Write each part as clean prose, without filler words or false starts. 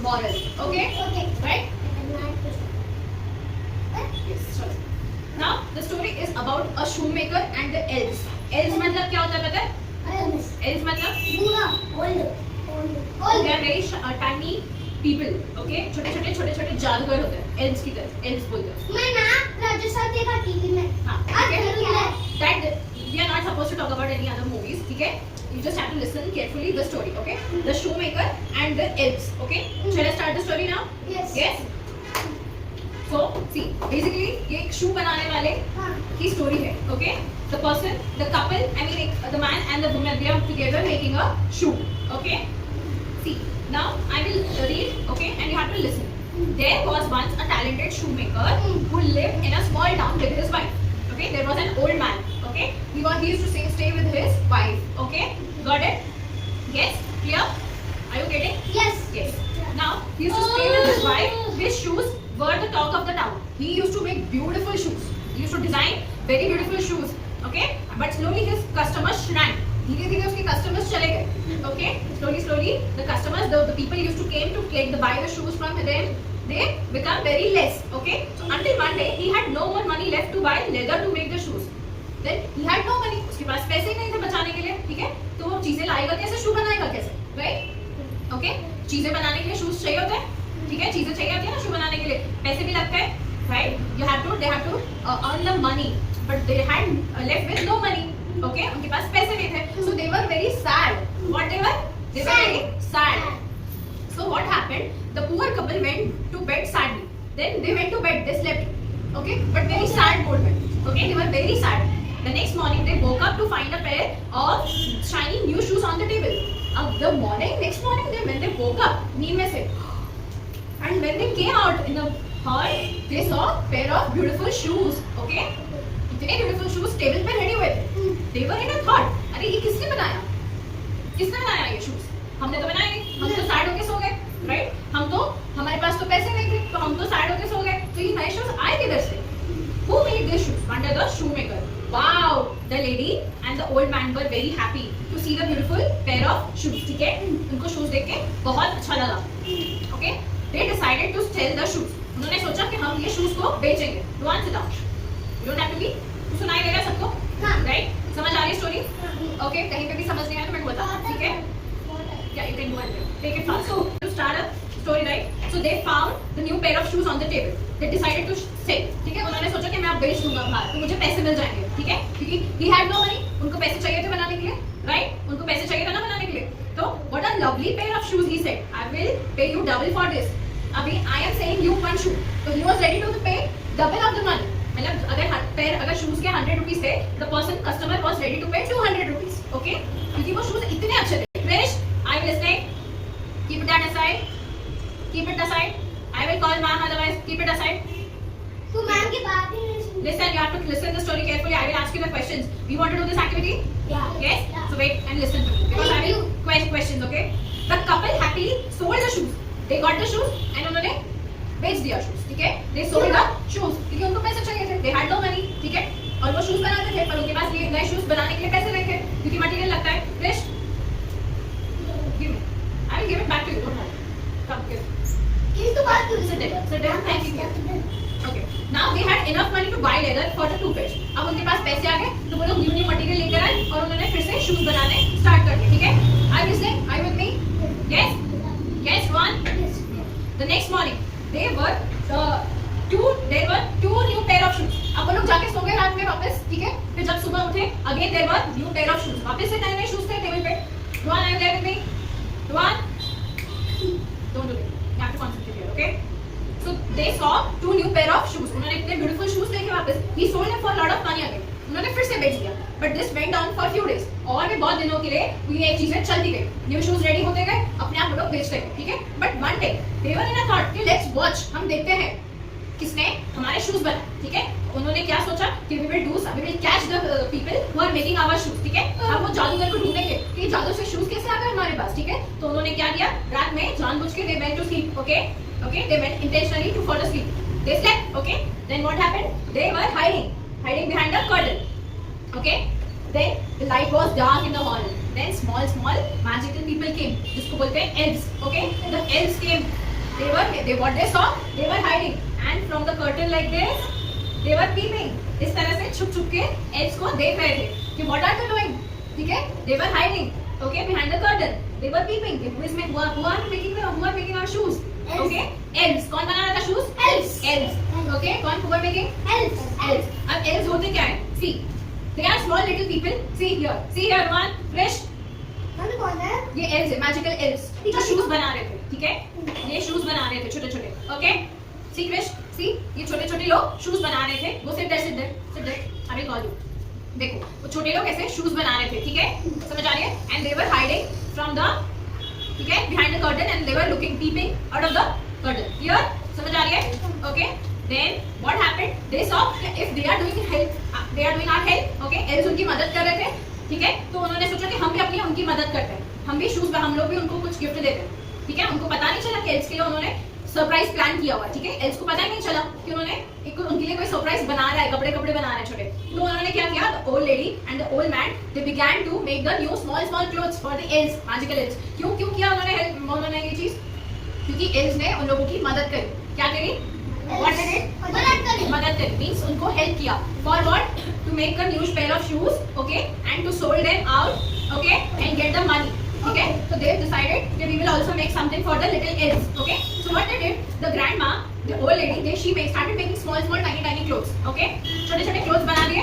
moral. Okay? Okay. Right? Yes. Sure. Now the story is about a shoemaker and the elves. Elves मतलब क्या होता है पता है? Elves मतलब they are very tiny people. Okay? छोटे जादूगर होते हैं. Elves की तरह. Elves बोलते हैं. मैं ना राजस्थान देखा टीवी में. हाँ. That we are not supposed to talk about any other movies. ठीक है? You just have to listen carefully the story. Okay? The shoemaker and the elves. Okay? Shall I start the story now? Yes. Yes. So see, basically ये एक shoe बनाने वाले की story है. Okay? The person, the couple, I mean the man and the woman, they are together making a shoe. Okay? See, now I will read. Okay? And you have to listen. There was once a talented shoemaker who lived in a small town with his wife. Okay? There was an old man. Okay? He used to stay with his wife. Okay? Got it? Yes? Clear? Are you getting? Yes. Yes. Now he used to stay with his wife. His shoes were the talk of the town. He used to make beautiful shoes. He used to design very beautiful shoes. Okay? But slowly his customers shrank. धीरे-धीरे उसके customers चले गए. Okay? Slowly the customers, the people used to came to get the buy the shoes from them. They become very less. Okay? So until one day he had no more money left to buy leather to make the shoes. Then he had no money. उसके पास पैसे ही नहीं थे बचाने के लिए. ठीक है? तो वो चीजें लाएगा कैसे? शू बनाएगा कैसे? Right? Okay? चीजें बनाने के लिए शूज चाहिए होते हैं. ठीक है? चीजें चाहिए होती है ना शू बनाने के लिए. पैसे भी लगते हैं. Right? They have to earn the money. But they had left with no money. Okay? उनके पास पैसे नहीं थे. So they were very sad. What they were? They were very sad. So what happened? The poor couple went to bed sadly. Then they went to bed. They slept. Okay? But very sad mood में. Okay? They were very sad. The next morning they woke up to find a pair of shiny new shoes on the table. Next morning when they woke up, नींद में से, and when they came out in the hall, they saw a pair of beautiful shoes. Okay? इतने beautiful shoes table पे ready हुए थे. They were in a thought. अरे ये किसने बनाया? किसने बनाया ये shoes? हमने तो बनाए नहीं. हम तो sad होके सो गए. Right? हमारे पास तो पैसे नहीं थे, तो हम तो sad होके सो गए. तो ये नए shoes आए किधर से? Who made these shoes? Wonder the shoemaker. Wow! The lady and the old man were very happy to see the beautiful pair of shoes. ठीक है? उनको shoes देख के बहुत अच्छा लगा. Okay? They decided to sell the shoes. उन्होंने सोचा कि हम ये shoes को बेचेंगे. Go on, sit down. You don't have to be. सुनाई देगा सबको? Right? समझ आ रही story? Okay? कहीं पे भी समझ नहीं आया तो मेरे को बता. ठीक है? Yeah, you can go and take it fast. So to start a story, right? So they found the new pair of shoes on the table. They decided to sell. ठीक है? उन्होंने सोचा कि मैं अब बेच दूंगा बाहर, तो मुझे पैसे मिल जाएंगे. ठीक है? क्योंकि he had no money. उनको पैसे चाहिए थे बनाने के लिए, right? उनको पैसे चाहिए था ना बनाने के लिए. तो what a lovely pair of shoes, he said. I will pay you double for this. अभी I am saying you one shoe. So he was ready to pay double of the money. मतलब अगर shoes के 100 rupees थे, the customer was ready to pay 200 rupees. Okay? क्योंकि वो shoes इतने अच्छे थे. Krish, I will listening. Keep that aside. Keep it aside. I will call ma'am otherwise. Keep it aside. तू मैम की बात ही नहीं सुन. Listen, you have to listen the story carefully. I will ask you the questions. We want to do this activity? Yeah. Yes? Yeah. So wait and listen to me. Because I will questions, okay? The couple happily sold the shoes. They got the shoes and उन्होंने बेच दिया shoes. ठीक है? They sold the shoes. क्योंकि उनको पैसे चाहिए थे. They had no money. ठीक है? और वो shoes बनाते थे पर उनके पास ये नए shoes बनाने के लिए पैसे नहीं थे. क्योंकि मटेरियल लगता है. Krish, give me. I will give it back to you. Don't worry. Come, give. किस तो बात कर Sit down. Sit down. Thank you. Okay. Now they had enough money to buy leather for the two pairs. अब उनके पास पैसे आ गए तो वो लोग न्यू मटेरियल लेकर आए और उन्होंने फिर से शूज बनाने स्टार्ट कर दिए. ठीक है? Are you listening? Are you with me? Yes? Yes, one. The next morning there were two new pair of shoes. अब वो लोग जाके सो गए रात में वापस. ठीक है? फिर जब सुबह उठे again there were new pair of shoes. वापस से नए शूज थे टेबल पे. One, are you there with me? One. Don't do it. You have to concentrate here. Okay? So they saw two new pair of shoes. उन्होंने इतने beautiful shoes लेके वापस. He sold them for a lot of money again. उन्होंने फिर से बेच दिया. But this went on for few days. और भी बहुत दिनों के लिए ये चीजें चलती गई. New shoes ready होते गए, अपने आप लोग बेचते गए. ठीक है? But one day they were in a thought कि let's watch. हम देखते हैं किसने हमारे shoes बनाए. ठीक है? उन्होंने क्या सोचा कि we will catch the people who are making our shoes. ठीक है? अब वो जादूगर को ढूंढेंगे कि जादू से shoes कैसे आ गए हमारे पास. ठीक है? तो उन्होंने क्या किया रात में जानबूझ के they went to sleep. Okay, they went intentionally to fall asleep. They slept. Okay, then what happened? They were hiding behind a curtain. Okay, then the light was dark in the hall. Then small magical people came, जिसको बोलते हैं elves. Okay, the elves came what they saw, they were hiding, and from the curtain like this, they were peeping. इस तरह से छुप छुप के elves को देख रहे थे कि what are they doing, ठीक है? They were hiding, okay, behind the curtain. They were peeping. Who are making our shoes? Okay, elves. कौन बना रहा था shoes? Elves. Okay, कौन who are making? Elves. अब elves होते क्या है? See, they are small little people. See here, one, Krish. Mummy कौन है? ये elves है, magical elves जो shoes बना रहे थे, ठीक है? ये shoes बना रहे थे छोटे छोटे, okay? See Krish, see ये छोटे छोटे लोग shoes बना रहे थे. वो sit there. I will call you. देखो वो छोटे लोग ऐसे shoes बना रहे थे, ठीक है? समझ आ रही है? And they were hiding from the, ठीक है, behind the curtain, and they were peeping out of the curtain. Clear? समझ आ रही है? Okay? Then what happened? They saw if they are doing our help. Okay? elves उनकी मदद कर रहे थे, ठीक है? तो उन्होंने सोचा कि हम भी अपनी उनकी मदद करते हैं, हम भी शूज, हम लोग भी उनको कुछ गिफ्ट देते हैं, ठीक है? उनको पता नहीं चला कि एल्स के लिए उन्होंने सरप्राइज प्लान किया हुआ है, ठीक है? एल्स को पता ही नहीं चला कि उन्होंने उनके लिए कोई सरप्राइज बना रहा है, कपड़े बना रहे हैं छोटे. तो उन्होंने क्या किया? The old lady and the old man, they began to make the new small clothes for the elves, magical elves. क्यों किया उन्होंने ये चीज? क्योंकि एल्स ने उन लोगों की मदद करी. क्या करी? मदद करी मीन्स उनको हेल्प किया. For what? To make a new pair of shoes, okay, and to sold them out, okay, and get the money. Okay, so they decided that we will also make something for the little elves. Okay, so what they did, the grandma, the old lady, started making small tiny clothes. Okay, छोटे clothes बना दिए.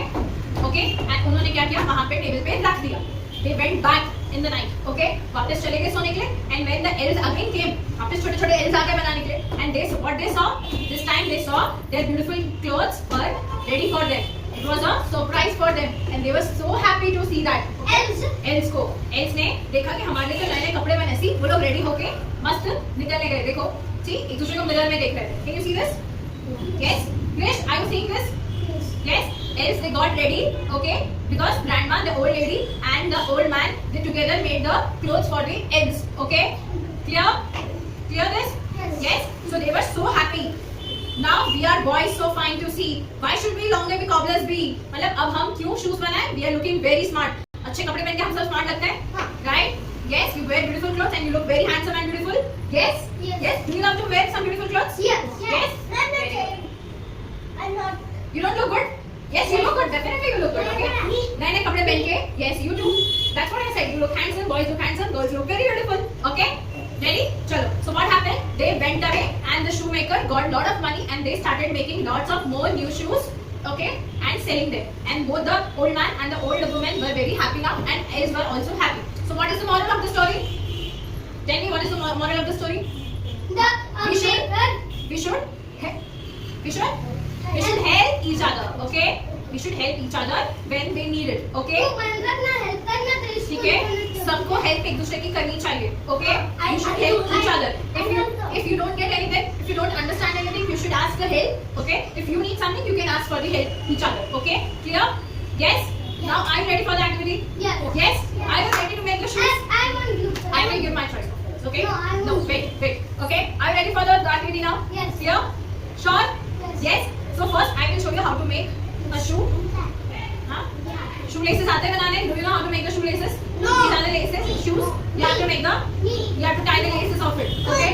Okay, and उन्होंने क्या किया? वहाँ पे table पे रख दिया. They went back in the night. Okay, वापस चले गए सोने के लिए. And when the elves again came, वापस छोटे elves आ गए बनाने के लिए. And what they saw, this time they saw their beautiful clothes were ready for them. It was a surprise for them, and they were so happy to see that. Elves ने देखा कि हमारे लिए नए कपड़े बने, सी वो लोग रेडी होके मस्त निकलने गए. देखो, सी एक दूसरे को मिरर में देख रहे थे. Can you see this? Yes, Krish, are you seeing this? Yes, elves they got ready, okay, because grandma, the old lady, and the old man, they together made the clothes for the elves. Okay, clear this? Yes. So they were so happy. Now we are boys, so fine to see. Why should we longer be cobblers be? मतलब अब हम क्यों shoes बनाएं? We are looking very smart. अच्छे कपड़े पहन के हम सब स्मार्ट लगते हैं, right? Yes, you wear beautiful clothes and you look very handsome and beautiful. Yes. Do you love to wear some beautiful clothes? Yes. I'm not. You don't look good? Yes, you look good. Definitely you look good. Okay. नए कपड़े पहन के. Yes, you do. That's what I said. You look handsome. Boys look handsome. Girls look very beautiful. Okay. Ready? Chalo. So what happened? They went away and the shoemaker got lot of money and they started making lots of more new shoes. Okay, and selling them. And both the old man and the old woman were very happy now, and elves were also happy. So what is the moral of the story? Tell me, what is the moral of the story? We should help each other. Okay, we should help each other when they need it. Okay. ठीक है, सबको help एक दूसरे की करनी चाहिए. Okay, you should help each other. If you don't get anything, if you don't understand anything, you should ask for help. Okay, if you need something, you can ask for the help each other. Okay, clear? Yes. Now are you ready for the activity? Yes. Are you ready to make the shoes? I will give my choice. Okay. No, wait. Okay. Are you ready for the activity now? Yes. Clear? Sure? Yes. So first I will show you how to make a shoe. Shoelaces आते हैं बनाने? Do you know how to make the shoelaces? No. These are the laces, shoes. You have to tie the laces of it. Okay?